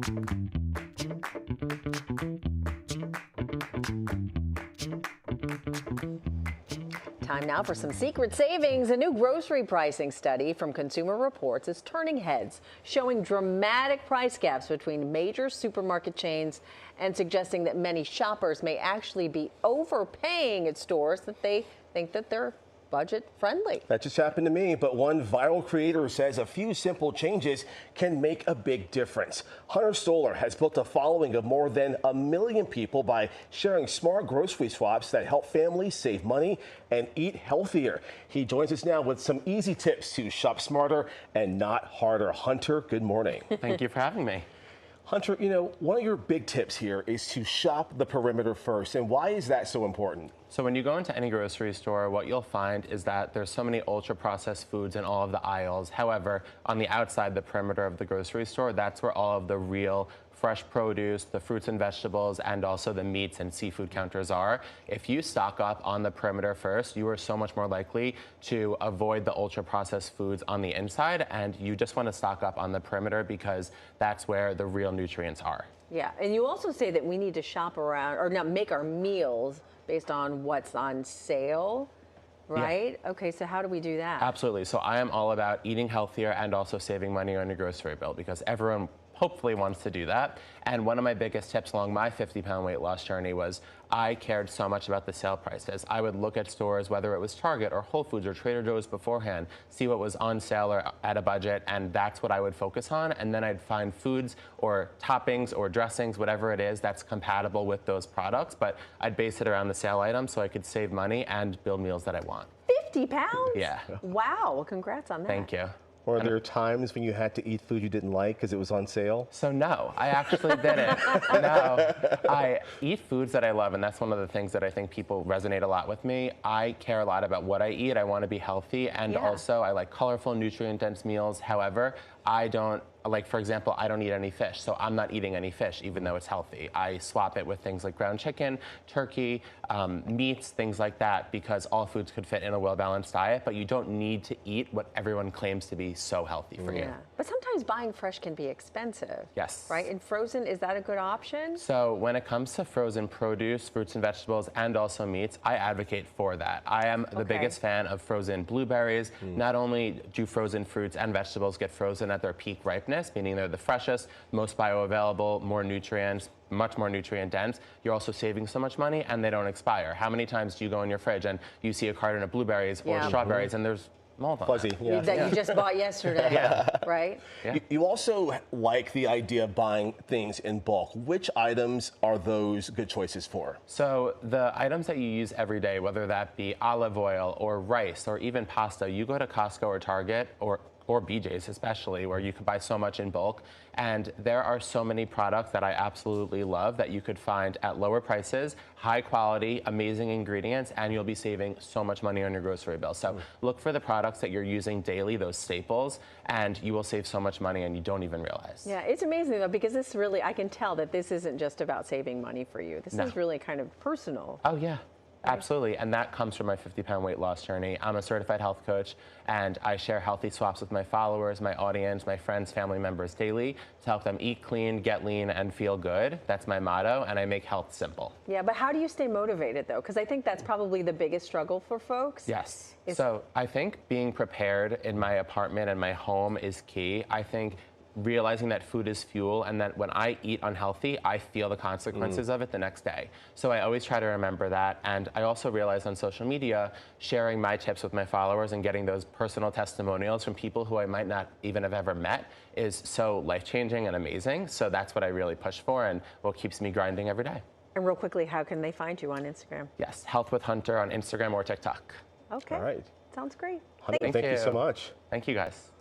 Time now for some secret savings. A new grocery pricing study from Consumer Reports is turning heads, showing dramatic price gaps between major supermarket chains and suggesting that many shoppers may actually be overpaying at stores that they think that they're budget friendly. That just happened to me, but one viral creator says a few simple changes can make a big difference. Hunter Stoller has built a following of more than 1 million people by sharing smart grocery swaps that help families save money and eat healthier. He joins us now with some easy tips to shop smarter and not harder. Hunter, good morning. Thank you for having me. Hunter, you know, one of your big tips here is to shop the perimeter first. And why is that so important? So when you go into any grocery store, what you'll find is that there's so many ultra-processed foods in all of the aisles. However, on the outside, the perimeter of the grocery store, that's where all of the real fresh produce, the fruits and vegetables, and also the meats and seafood counters are. If you stock up on the perimeter first, you are so much more likely to avoid the ultra-processed foods on the inside, and you just want to stock up on the perimeter because that's where the real nutrients are. Yeah, and you also say that we need to shop around or not make our meals based on what's on sale, right? Yeah. Okay, so how do we do that? Absolutely. So I am all about eating healthier and also saving money on your grocery bill because everyone hopefully wants to do that. And one of my biggest tips along my 50-pound weight loss journey was I cared so much about the sale prices. I would look at stores, whether it was Target or Whole Foods or Trader Joe's beforehand, see what was on sale or at a budget, and that's what I would focus on. And then I'd find foods or toppings or dressings, whatever it is, that's compatible with those products. But I'd base it around the sale items so I could save money and build meals that I want. 50 pounds? Yeah. Wow, well, congrats on that. Thank you. Or are there times when you had to eat food you didn't like because it was on sale? So no, I actually didn't. No, I eat foods that I love, and that's one of the things that I think people resonate a lot with me. I care a lot about what I eat. I want to be healthy, and also I like colorful, nutrient-dense meals. However, I don't, like for example, I don't eat any fish, so I'm not eating any fish even though it's healthy. I swap it with things like ground chicken, turkey, meats, things like that, because all foods could fit in a well-balanced diet, but you don't need to eat what everyone claims to be so healthy for you. But sometimes buying fresh can be expensive. Yes. Right? And frozen, is that a good option? So when it comes to frozen produce, fruits and vegetables, and also meats, I advocate for that. I am the biggest fan of frozen blueberries. Not only do frozen fruits and vegetables get frozen at their peak ripeness, meaning they're the freshest, most bioavailable, more nutrients, much more nutrient dense, you're also saving so much money and they don't expire. How many times do you go in your fridge and you see a carton of blueberries or strawberries and there's mold on Fuzzy, it? That you just bought yesterday, right? Yeah. You also like the idea of buying things in bulk. Which items are those good choices for? So the items that you use every day, whether that be olive oil or rice or even pasta, you go to Costco or Target or BJ's especially, where you can buy so much in bulk. And there are so many products that I absolutely love that you could find at lower prices, high quality, amazing ingredients, and you'll be saving so much money on your grocery bill. So look for the products that you're using daily, those staples, and you will save so much money and you don't even realize. Yeah, it's amazing though, because this really, I can tell that this isn't just about saving money for you. This is really kind of personal. Oh yeah. Absolutely, and that comes from my 50-pound weight loss journey. I'm a certified health coach, and I share healthy swaps with my followers, my audience, my friends, family members daily to help them eat clean, get lean, and feel good. That's my motto, and I make health simple. Yeah, but how do you stay motivated, though? Because I think that's probably the biggest struggle for folks. Yes. So I think being prepared in my apartment and my home is key. I think realizing that food is fuel and that when I eat unhealthy, I feel the consequences of it the next day. So I always try to remember that. And I also realize on social media, sharing my tips with my followers and getting those personal testimonials from people who I might not even have ever met is so life-changing and amazing. So that's what I really push for and what keeps me grinding every day. And real quickly, how can they find you on Instagram? Yes, Health with Hunter on Instagram or TikTok. Okay. All right. Sounds great. Hunter, thank you so much. Thank you, guys.